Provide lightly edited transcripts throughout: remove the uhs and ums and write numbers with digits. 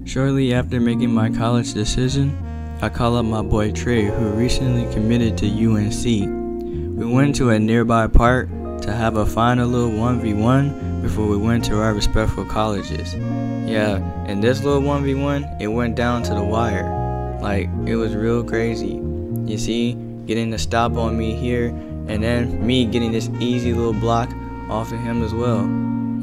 Shortly after making my college decision, I called up my boy Trey, who recently committed to UNC. We went to a nearby park to have a final little 1v1 before we went to our respectful colleges. Yeah, and this little 1v1, it went down to the wire. Like, it was real crazy. You see, getting the stop on me here, and then me getting this easy little block off of him as well.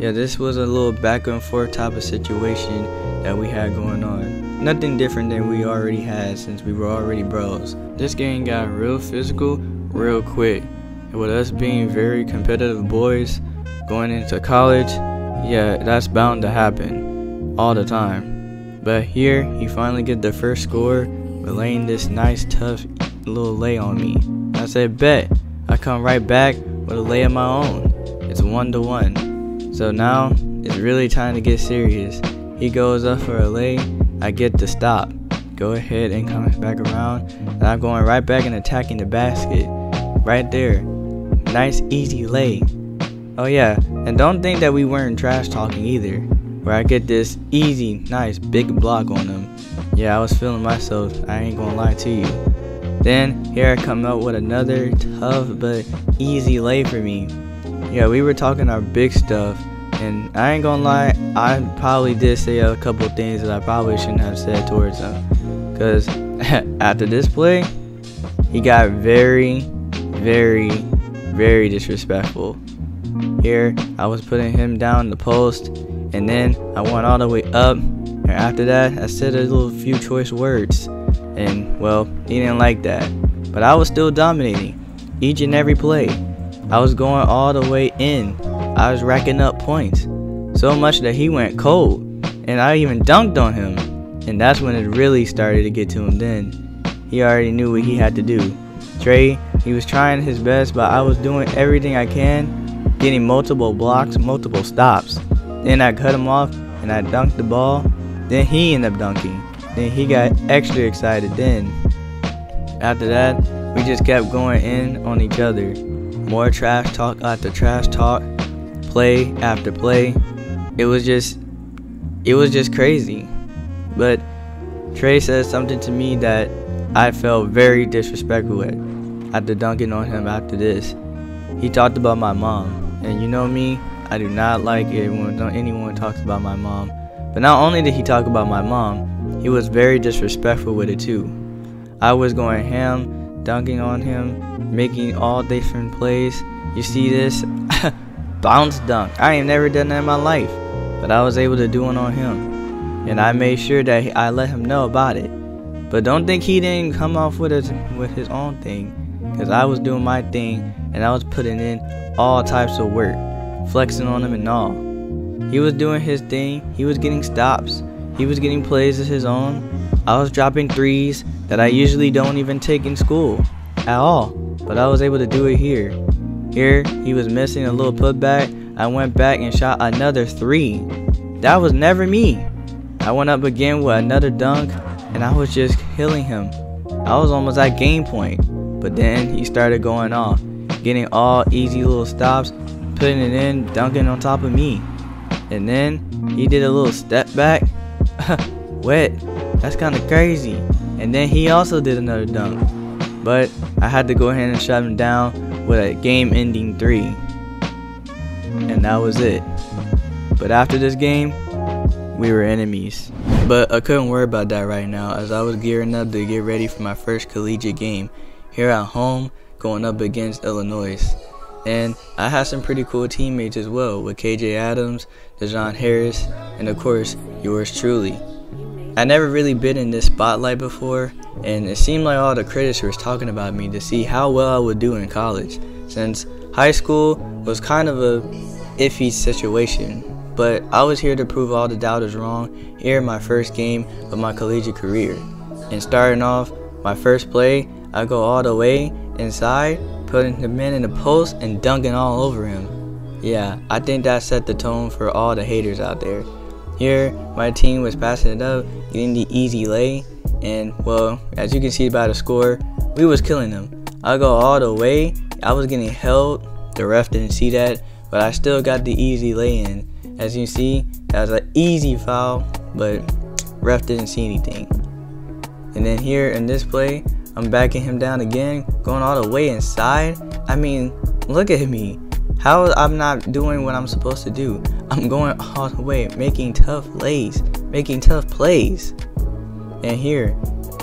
Yeah, this was a little back and forth type of situation that we had going on. Nothing different than we already had since we were already bros. This game got real physical real quick. And with us being very competitive boys going into college, yeah, that's bound to happen all the time. But here, he finally get the first score with laying this nice tough little lay on me. I said, bet. I come right back with a lay of my own. It's 1-1. So now, it's really time to get serious. He goes up for a lay, I get the stop. Go ahead and come back around, and I'm going right back and attacking the basket. Right there. Nice easy lay. Oh yeah, and don't think that we weren't trash talking either. Where I get this easy, nice, big block on him. Yeah, I was feeling myself, I ain't gonna lie to you. Then, here I come out with another tough but easy lay for me. Yeah, we were talking our big stuff, and I ain't gonna lie, I probably did say a couple things that I probably shouldn't have said towards him. Cause after this play, he got very disrespectful. Here, I was putting him down the post, and then I went all the way up, and after that, I said a little few choice words, and well, he didn't like that. But I was still dominating, each and every play. I was going all the way in. I was racking up points, so much that he went cold, and I even dunked on him. And that's when it really started to get to him then. He already knew what he had to do. Trey, he was trying his best, but I was doing everything I can, getting multiple blocks, multiple stops. Then I cut him off, and I dunked the ball. Then he ended up dunking. Then he got extra excited then. After that, we just kept going in on each other. More trash talk after trash talk, play after play. It was just crazy. But Trey said something to me that I felt very disrespectful at after dunking on him after this. He talked about my mom, and you know me, I do not like it when anyone talks about my mom. But not only did he talk about my mom, he was very disrespectful with it too. I was going ham, dunking on him, making all different plays. You see this? Bounce dunk. I ain't never done that in my life, but I was able to do it on him, and I made sure that I let him know about it. But don't think he didn't come off with his own thing, because I was doing my thing, and I was putting in all types of work, flexing on him and all. He was doing his thing. He was getting stops. He was getting plays of his own. I was dropping threes that I usually don't even take in school at all, but I was able to do it here. Here, he was missing a little putback. I went back and shot another 3. That was never me. I went up again with another dunk, and I was just killing him. I was almost at game point, but then he started going off, getting all easy little stops, putting it in, dunking on top of me. And then he did a little step back. Wet. That's kind of crazy. And then he also did another dunk. But I had to go ahead and shut him down with a game-ending 3. And that was it. But after this game, we were enemies. But I couldn't worry about that right now, as I was gearing up to get ready for my first collegiate game here at home, going up against Illinois. And I had some pretty cool teammates as well, with KJ Adams, Dejon Harris, and of course, yours truly. I never really been in this spotlight before, and it seemed like all the critics were talking about me to see how well I would do in college, since high school was kind of a iffy situation. But I was here to prove all the doubters wrong here in my first game of my collegiate career. And starting off my first play, I go all the way inside, putting the man in the post and dunking all over him. Yeah, I think that set the tone for all the haters out there. Here, my team was passing it up, getting the easy lay, and well, as you can see by the score, we was killing them. I go all the way, I was getting held, the ref didn't see that, but I still got the easy lay in. As you see, that was an easy foul, but ref didn't see anything. And then here in this play, I'm backing him down again, going all the way inside. I mean, look at me. How I'm not doing what I'm supposed to do? I'm going all the way, making tough plays. And here,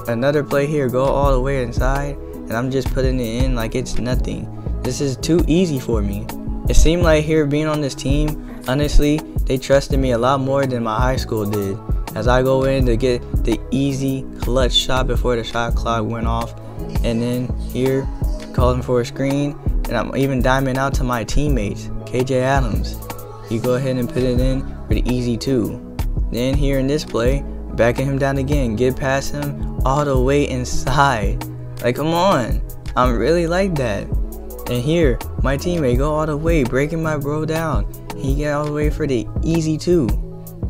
another play here, go all the way inside, and I'm just putting it in like it's nothing. This is too easy for me. It seemed like here being on this team, honestly, they trusted me a lot more than my high school did. As I go in to get the easy clutch shot before the shot clock went off, and then here, calling for a screen, and I'm even diming out to my teammates, KJ Adams. You go ahead and put it in for the easy 2. Then here in this play, backing him down again, get past him all the way inside. Like, come on, I'm really like that. And here, my teammate go all the way, breaking my bro down. He get all the way for the easy 2.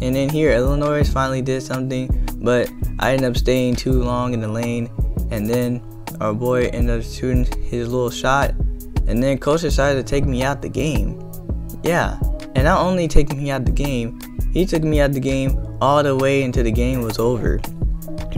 And then here, Illinois finally did something, but I ended up staying too long in the lane. And then our boy ended up shooting his little shot. And then coach decided to take me out the game. Yeah, and not only taking me out the game, he took me out the game all the way until the game was over.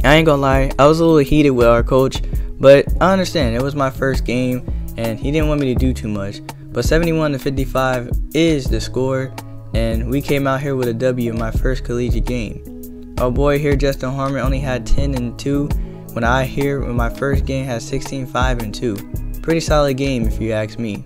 I ain't gonna lie, I was a little heated with our coach, but I understand, it was my first game and he didn't want me to do too much. But 71-55 is the score, and we came out here with a W in my first collegiate game. Our boy here, Justin Harmon, only had 10-2, when I here in my first game had 16-5-2. Pretty solid game if you ask me.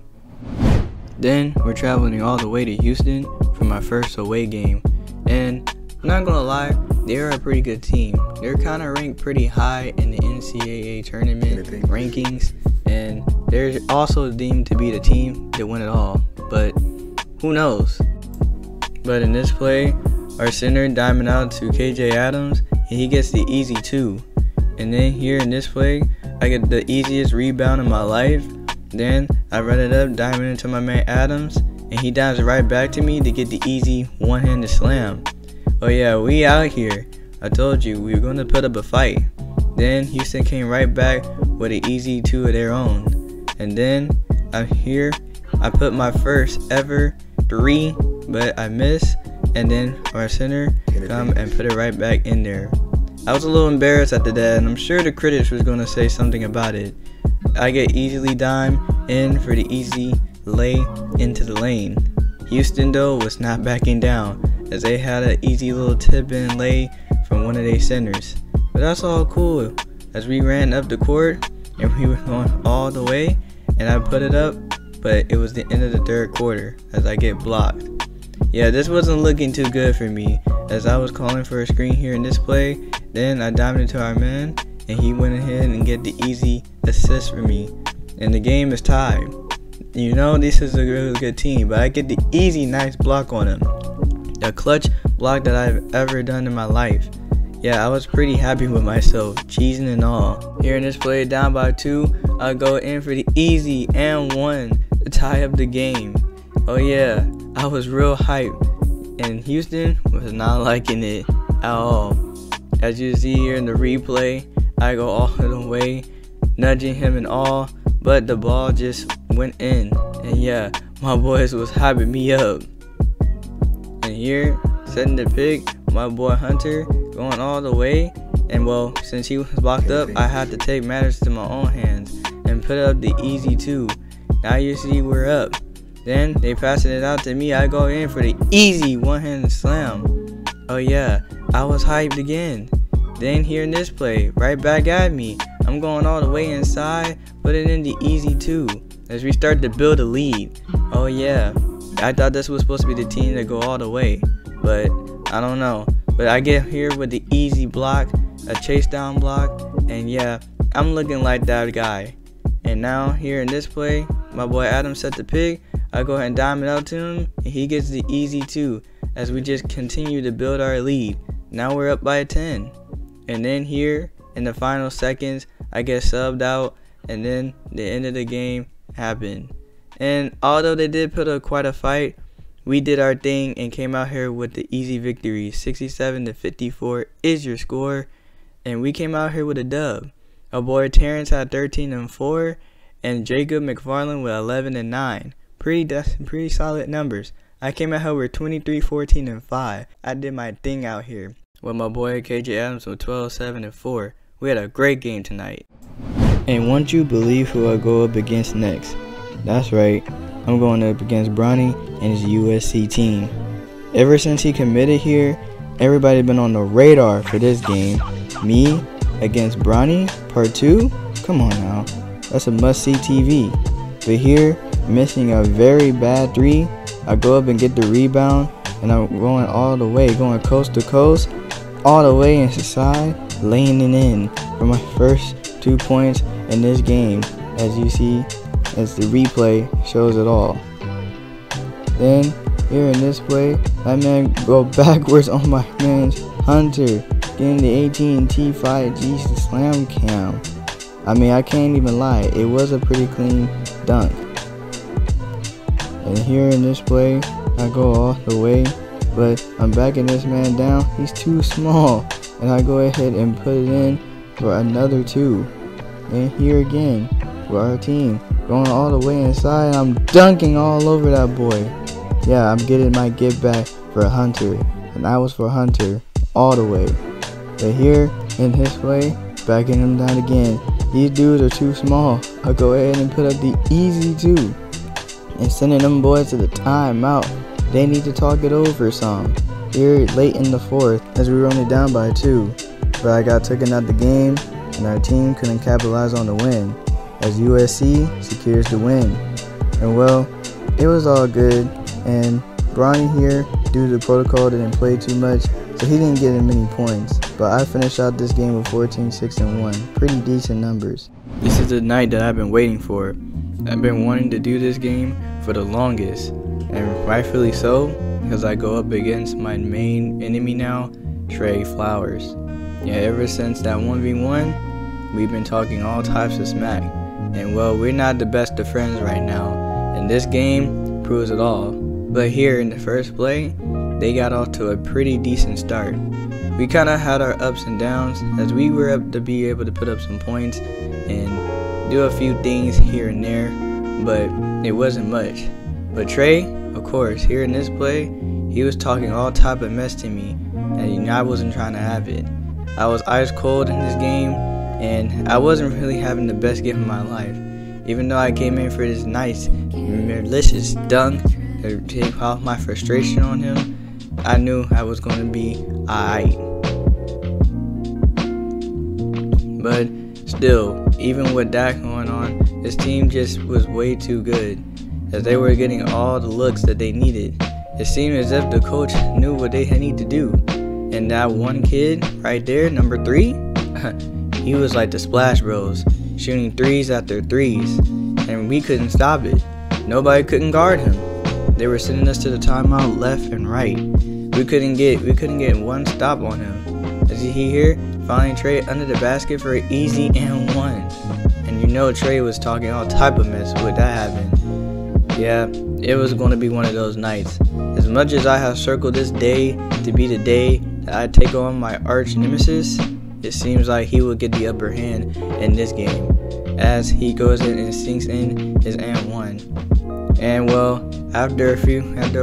Then we're traveling all the way to Houston for my first away game, and I'm not gonna lie, they're a pretty good team. They're kind of ranked pretty high in the NCAA tournament rankings, and they're also deemed to be the team that win it all, but who knows. But in this play, our center diamond out to KJ Adams, and he gets the easy 2. And then here in this play, I get the easiest rebound in my life. Then I run it up, diamond into my man Adams, and he dives right back to me to get the easy one-handed slam. Oh yeah, we out here. I told you we were going to put up a fight. Then Houston came right back with an easy 2 of their own. And then I'm here, I put my first ever 3, but I missed. And then our center come and put it right back in there. I was a little embarrassed after that, and I'm sure the critics was going to say something about it. I get easily dime in for the easy lay into the lane. Houston though was not backing down, as they had an easy little tip in lay from one of their centers. But that's all cool, as we ran up the court and we were going all the way, and I put it up, but it was the end of the third quarter as I get blocked. Yeah, this wasn't looking too good for me, as I was calling for a screen here in this play. Then I dived into our man, and he went ahead and get the easy assist for me, and the game is tied. You know, this is a really good team, but I get the easy nice block on him, the clutch block that I've ever done in my life. Yeah, I was pretty happy with myself, cheesing and all. Here in this play, down by 2, I go in for the easy and 1 to tie up the game. Oh yeah, I was real hyped, and Houston was not liking it at all. As you see here in the replay, I go all the way, nudging him and all, but the ball just went in. And yeah, my boys was hyping me up. And here, setting the pick, my boy Hunter going all the way. And well, since he was blocked up, I had to take matters to my own hands and put up the easy 2. Now you see we're up. Then they passing it out to me. I go in for the easy one-handed slam. Oh yeah, I was hyped again. Then here in this play, right back at me. I'm going all the way inside, put it in the easy 2 as we start to build a lead. Oh yeah, I thought this was supposed to be the team to go all the way, but I don't know. But I get here with the easy block, a chase down block, and yeah, I'm looking like that guy. And now here in this play, my boy Adam set the pick. I go ahead and dime it out to him, and he gets the easy 2 as we just continue to build our lead. Now we're up by 10. And then here in the final seconds, I get subbed out, and then the end of the game happened. And although they did put up quite a fight, we did our thing and came out here with the easy victory. 67-54 is your score, and we came out here with a dub. Our boy Terrence had 13-4, and Jacob McFarland with 11-9. Pretty solid numbers. I came out here with 23-14-5. I did my thing out here. with my boy KJ Adams with 12, 7, and 4. We had a great game tonight. And won't you believe who I go up against next? That's right, I'm going up against Bronny and his USC team. Ever since he committed here, everybody been on the radar for this game. Me against Bronny, part 2? Come on now, that's a must-see TV. But here, missing a very bad 3, I go up and get the rebound, and I'm going all the way, going coast to coast, all the way inside, laying it in for my first 2 points in this game, as you see, as the replay shows it all. Then, here in this play, that man go backwards on my man's Hunter, getting the AT&T 5G slam cam. I mean, I can't even lie, it was a pretty clean dunk. And here in this play, I go all the way, but I'm backing this man down. He's too small, and I go ahead and put it in for another 2. And here again, for our team, going all the way inside, I'm dunking all over that boy. Yeah, I'm getting my get back for Hunter, and I was for Hunter all the way. But here in his play, backing him down again. These dudes are too small. I go ahead and put up the easy 2. And sending them boys to the timeout. They need to talk it over some. Here late in the 4th, as we were only down by 2. But I got taken out the game, and our team couldn't capitalize on the win, as USC secures the win. And well, it was all good, and Bronny here, due to the protocol, didn't play too much, so he didn't get in many points. But I finished out this game with 14, 6, and 1. Pretty decent numbers. This is the night that I've been waiting for. I've been wanting to do this game for the longest, and rightfully so, because I go up against my main enemy now, Trey Flowers. Yeah, ever since that 1v1, we've been talking all types of smack, and well, we're not the best of friends right now, and this game proves it all. But here in the first play, they got off to a pretty decent start. We kind of had our ups and downs, as we were able to be able to put up some points and do a few things here and there, but it wasn't much. But Trey, of course, here in this play, he was talking all type of mess to me, and I wasn't trying to have it. I was ice cold in this game, and I wasn't really having the best game of my life. Even though I came in for this nice, malicious dunk to take off my frustration on him, I knew I was going to be alright. But still, even with that going on, this team just was way too good, as they were getting all the looks that they needed. It seemed as if the coach knew what they had need to do. And that one kid right there, number 3, he was like the Splash Bros, shooting 3s after 3s, and we couldn't stop it. Nobody couldn't guard him. They were sending us to the timeout left and right. We couldn't get one stop on him. As you hear, finally Trey under the basket for an easy and 1. And you know Trey was talking all type of mess with that happened. Yeah, it was going to be one of those nights. As much as I have circled this day to be the day that I take on my arch nemesis, it seems like he will get the upper hand in this game, as he goes in and sinks in his and 1. And well, after a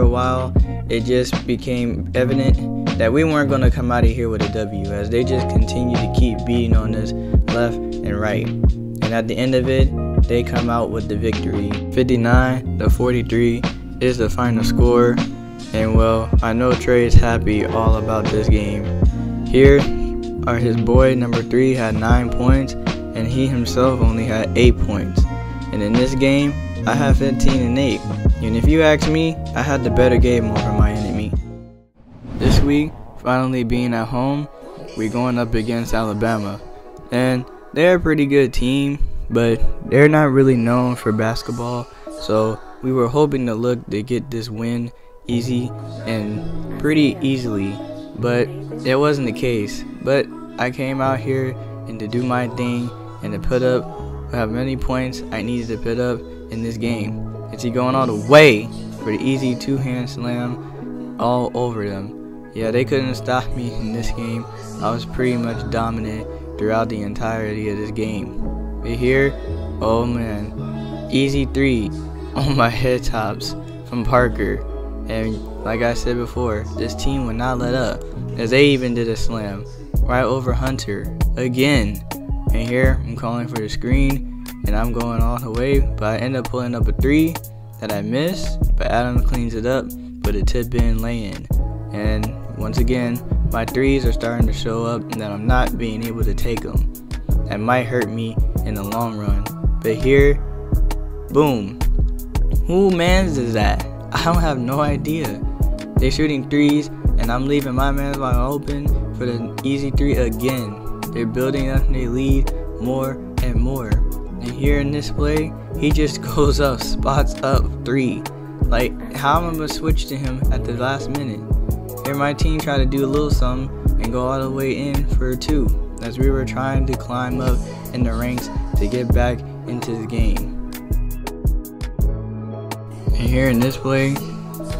while, it just became evident that we weren't going to come out of here with a W, as they just continued to keep beating on us left and right. And at the end of it, they come out with the victory. 59-43 is the final score. And well, I know Trey is happy all about this game. Here are his boy number 3 had 9 points, and he himself only had 8 points. And in this game, I had 15 and 8. And if you ask me, I had the better game over my enemy. This week, finally being at home, we're going up against Alabama. And they're a pretty good team, but they're not really known for basketball. So we were hoping to get this win easy and pretty easily, but it wasn't the case. But I came out here and to do my thing and to put up how many points I needed to put up in this game. It's going all the way for the easy 2-hand slam all over them. Yeah, they couldn't stop me in this game. I was pretty much dominant throughout the entirety of this game. But here, oh man, easy 3 on my head tops from Parker. And like I said before, this team would not let up, as they even did a slam right over Hunter again. And here I'm calling for the screen, and I'm going all the way, but I end up pulling up a 3 that I missed, but Adam cleans it up with a tip in lay-in. And once again, my 3s are starting to show up, and that I'm not being able to take them. That might hurt me in the long run. But here, boom. Who mans is that? I don't have no idea. They're shooting 3s, and I'm leaving my man wide open for the easy 3 again. They're building up their lead more and more. And here in this play, he just goes up, spots up 3. Like, how am I gonna switch to him at the last minute? Here my team tried to do a little something and go all the way in for a 2, as we were trying to climb up in the ranks to get back into the game. And here in this play,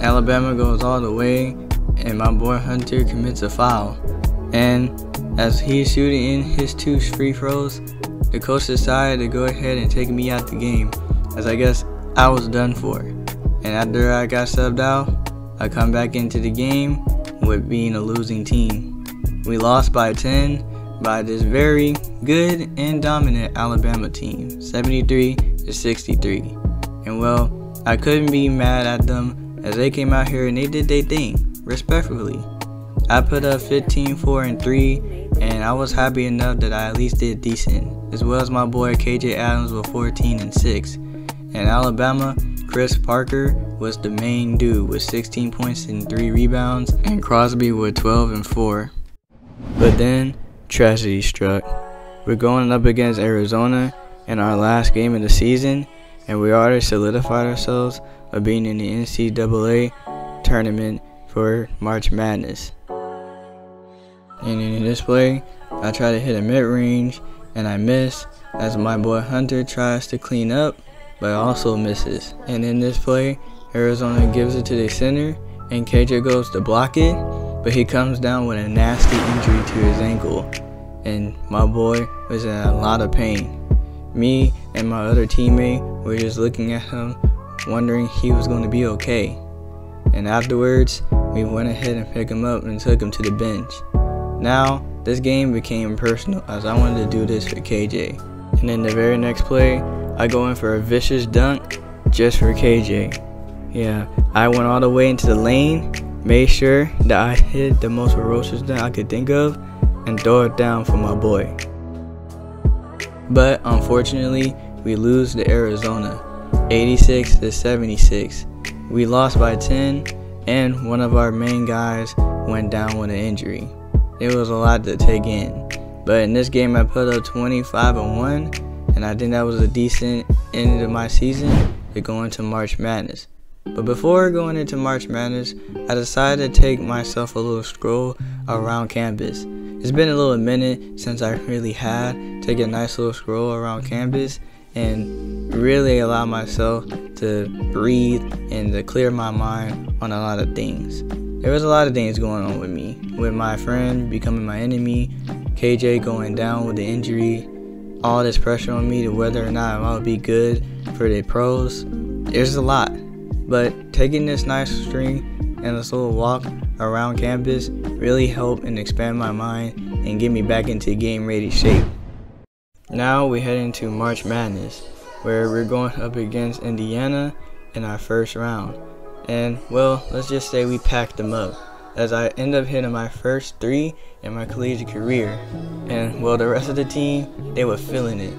Alabama goes all the way, and my boy Hunter commits a foul. And as he's shooting in his 2 free throws, the coach decided to go ahead and take me out the game, as I guess I was done for. And after I got subbed out, I come back into the game with being a losing team. We lost by 10 by this very good and dominant Alabama team, 73-63. And well, I couldn't be mad at them, as they came out here and they did their thing, respectfully. I put up 15, 4, and 3, and I was happy enough that I at least did decent, as well as my boy KJ Adams with 14 and 6. And Alabama, Chris Parker was the main dude with 16 points and 3 rebounds, and Crosby with 12 and 4. But then, tragedy struck. We're going up against Arizona in our last game of the season, and we already solidified ourselves of being in the NCAA tournament for March Madness. And in this play, I try to hit a mid-range, and I miss, as my boy Hunter tries to clean up, but also misses. And in this play, Arizona gives it to the center, and KJ goes to block it, but he comes down with a nasty injury to his ankle, and my boy was in a lot of pain. Me and my other teammate were just looking at him, wondering he was going to be okay. And afterwards, we went ahead and picked him up and took him to the bench. Now, this game became personal, as I wanted to do this for KJ. And in the very next play, I go in for a vicious dunk just for KJ. Yeah, I went all the way into the lane, made sure that I hit the most ferocious dunk I could think of, and throw it down for my boy. But unfortunately, we lose to Arizona, 86-76. We lost by 10, and one of our main guys went down with an injury. It was a lot to take in. But in this game, I put up 25 and 1, and I think that was a decent end of my season to go into March Madness. But before going into March Madness, I decided to take myself a little stroll around campus. It's been a little minute since I really had take a nice little stroll around campus and really allow myself to breathe and to clear my mind on a lot of things. There was a lot of things going on with me, with my friend becoming my enemy, KJ going down with the injury, all this pressure on me to whether or not I would be good for the pros. There's a lot, but taking this nice string and this little walk around campus really helped and expand my mind and get me back into game ready shape. Now we head into March Madness, where we're going up against Indiana in our first round. And well, let's just say we packed them up, as I end up hitting my first 3 in my collegiate career. And well, the rest of the team, they were feeling it.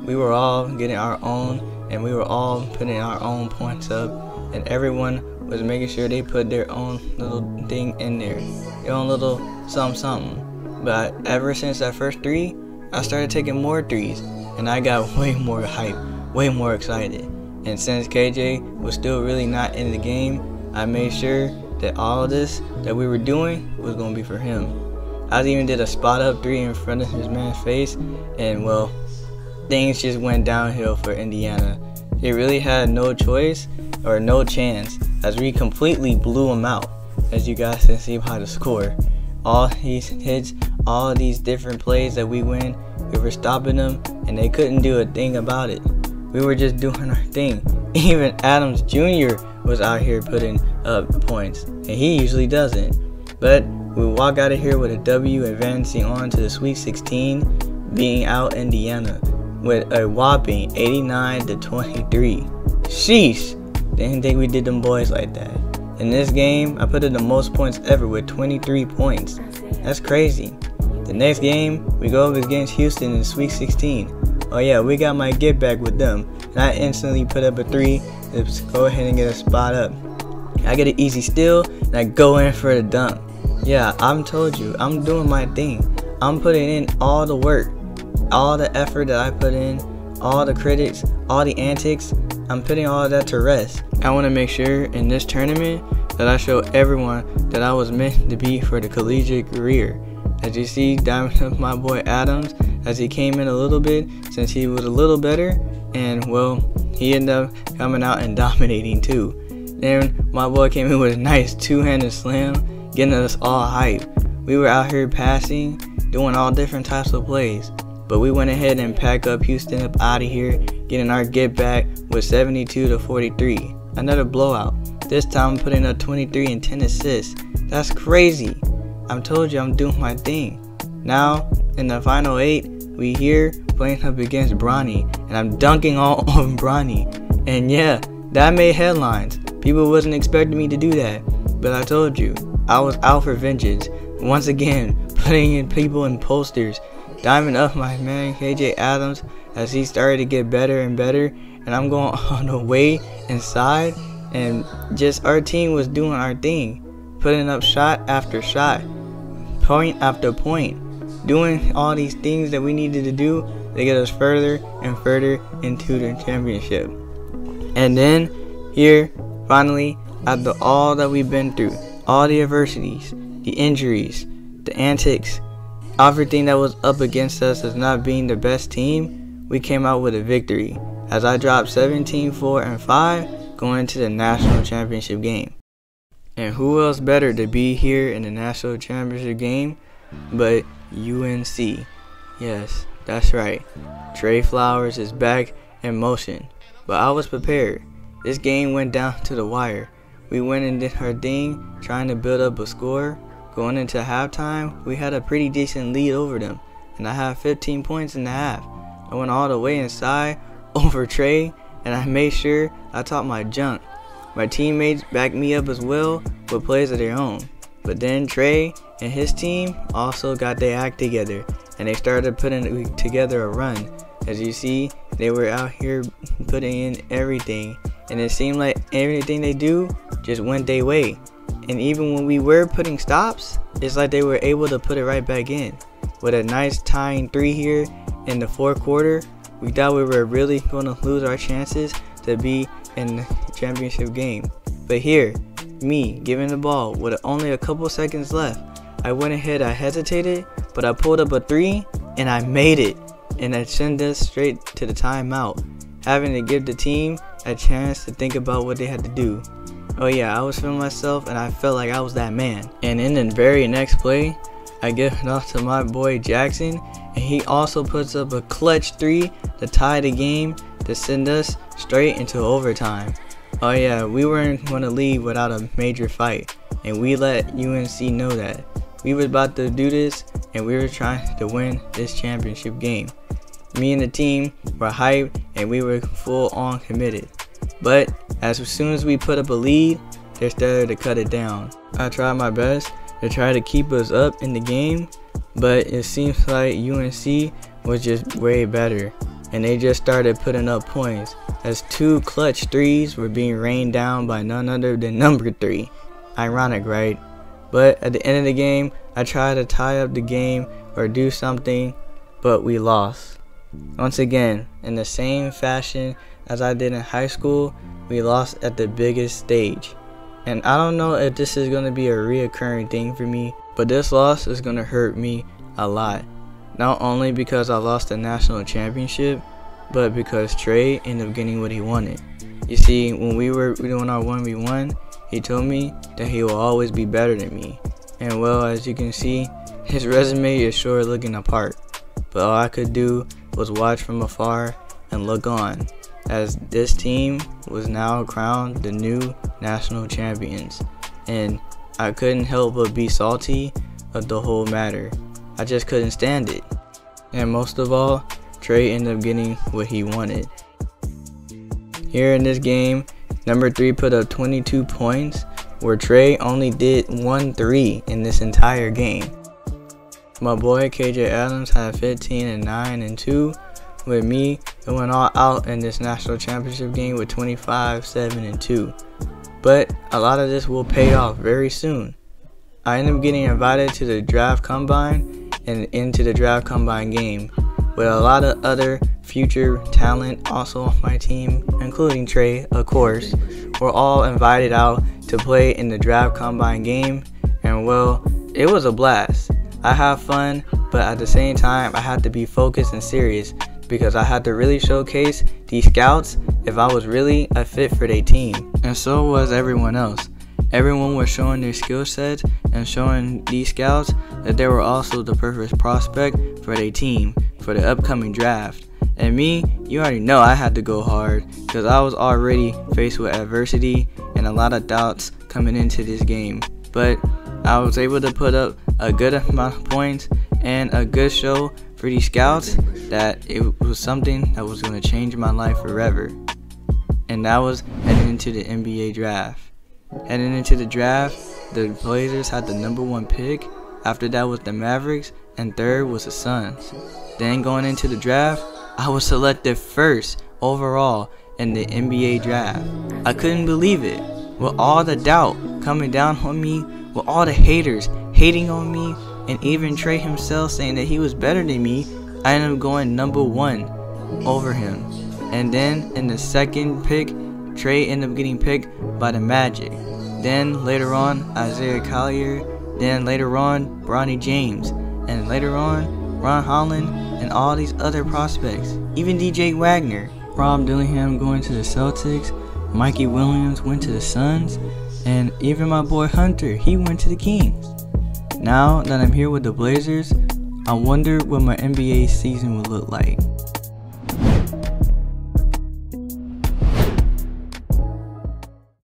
We were all getting our own, and we were all putting our own points up, and everyone was making sure they put their own little thing in there, their own little something. But ever since that first 3, I started taking more 3s, and I got way more hype, way more excited. And since KJ was still really not in the game, I made sure that all of this that we were doing was going to be for him. I even did a spot up 3 in front of his man's face, and well, things just went downhill for Indiana. They really had no choice or no chance, as we completely blew them out, as you guys can see by the score. All these hits, all of these different plays that we win, we were stopping them, and they couldn't do a thing about it. We were just doing our thing. Even Adams Jr. was out here putting up points, and he usually doesn't. But we walk out of here with a W, advancing on to the Sweet 16, beating out Indiana with a whopping 89-23. Sheesh! Didn't think we did them boys like that. In this game, I put in the most points ever with 23 points. That's crazy. The next game, we go up against Houston in the Sweet 16. Oh yeah, we got my get back with them, and I instantly put up a 3 to go ahead and get a spot up. I get an easy steal, and I go in for the dunk. Yeah, I'm told you, I'm doing my thing. I'm putting in all the work, all the effort that I put in, all the critics, all the antics. I'm putting all of that to rest. I want to make sure in this tournament that I show everyone that I was meant to be for the collegiate career. As you see, diving up my boy Adams as he came in a little bit since he was a little better, and well, he ended up coming out and dominating too. Then my boy came in with a nice two-handed slam, getting us all hype. We were out here passing, doing all different types of plays, but we went ahead and packed up Houston up out of here, getting our get back with 72-43. Another blowout. This time I'm putting up 23 and 10 assists. That's crazy. I told you I'm doing my thing. Now in the final 8, we here playing up against Bronny, and I'm dunking all over Bronny. And yeah, that made headlines. People wasn't expecting me to do that, but I told you I was out for vengeance. Once again, putting in people in posters, diving up my man KJ Adams as he started to get better and better, and I'm going on the way inside, and just our team was doing our thing, putting up shot after shot, point after point, doing all these things that we needed to do to get us further and further into the championship. And then here, finally, after all that we've been through, all the adversities, the injuries, the antics, everything that was up against us as not being the best team, we came out with a victory as I dropped 17-4-5 going into the national championship game. And who else better to be here in the national championship game but UNC? Yes, that's right. Trey Flowers is back in motion, but I was prepared. This game went down to the wire. We went and did our thing, trying to build up a score. Going into halftime, we had a pretty decent lead over them, and I had 15 points in the half. I went all the way inside over Trey, and I made sure I taught my junk. My teammates backed me up as well with plays of their own. But then Trey and his team also got their act together, and they started putting together a run. As you see, they were out here putting in everything, and it seemed like everything they do just went their way. And even when we were putting stops, it's like they were able to put it right back in. With a nice tying 3 here in the 4th quarter, we thought we were really going to lose our chances to be in the championship game. But here, me giving the ball with only a couple seconds left, I went ahead, I hesitated, but I pulled up a 3 and I made it. And that sent us straight to the timeout, having to give the team a chance to think about what they had to do. Oh yeah, I was feeling myself and I felt like I was that man. And in the very next play, I give it off to my boy Jackson, and he also puts up a clutch 3 to tie the game to send us straight into overtime. Oh yeah, we weren't going to leave without a major fight, and we let UNC know that. We were about to do this, and we were trying to win this championship game. Me and the team were hyped, and we were full on committed. But as soon as we put up a lead, they started to cut it down. I tried my best to try to keep us up in the game, but it seems like UNC was just way better, and they just started putting up points as 2 clutch 3s were being rained down by none other than number 3. Ironic, right? But at the end of the game, I tried to tie up the game or do something, but we lost. Once again, in the same fashion as I did in high school, we lost at the biggest stage. And I don't know if this is going to be a reoccurring thing for me, but this loss is going to hurt me a lot. Not only because I lost the national championship, but because Trey ended up getting what he wanted. You see, when we were doing our 1v1, he told me that he will always be better than me. And well, as you can see, his resume is sure looking apart. But all I could do was watch from afar and look on. as this team was now crowned the new national champions, and I couldn't help but be salty of the whole matter. I just couldn't stand it. And most of all, Trey ended up getting what he wanted. Here in this game, number 3 put up 22 points, where Trey only did 1 3 in this entire game. My boy KJ Adams had 15 and 9 and 2. With me, it went all out in this national championship game with 25, 7 and 2. But a lot of this will pay off very soon. I ended up getting invited to the draft combine and into the draft combine game, with a lot of other future talent also on my team, including Trey, of course. We're all invited out to play in the draft combine game, and well, it was a blast. I had fun, but at the same time, I had to be focused and serious because I had to really showcase these scouts if I was really a fit for their team. And so was everyone else. Everyone was showing their skill sets and showing these scouts that they were also the perfect prospect for their team for the upcoming draft. And me, you already know I had to go hard because I was already faced with adversity and a lot of doubts coming into this game. But I was able to put up a good amount of points and a good show for these scouts that it was something that was going to change my life forever. And that was heading into the NBA draft. Heading into the draft, the Blazers had the number 1 pick. After that was the Mavericks, and third was the Suns. Then going into the draft, I was selected first overall in the NBA draft. I couldn't believe it. With all the doubt coming down on me, with all the haters hating on me, and even Trey himself saying that he was better than me, I ended up going number 1 over him. And then in the second pick, Trey ended up getting picked by the Magic. Then later on, Isaiah Collier. Then later on, Bronny James. And later on, Ron Holland and all these other prospects. Even DJ Wagner. Rob Dillingham going to the Celtics. Mikey Williams went to the Suns. And even my boy Hunter, he went to the Kings. Now that I'm here with the Blazers, I wonder what my NBA season will look like.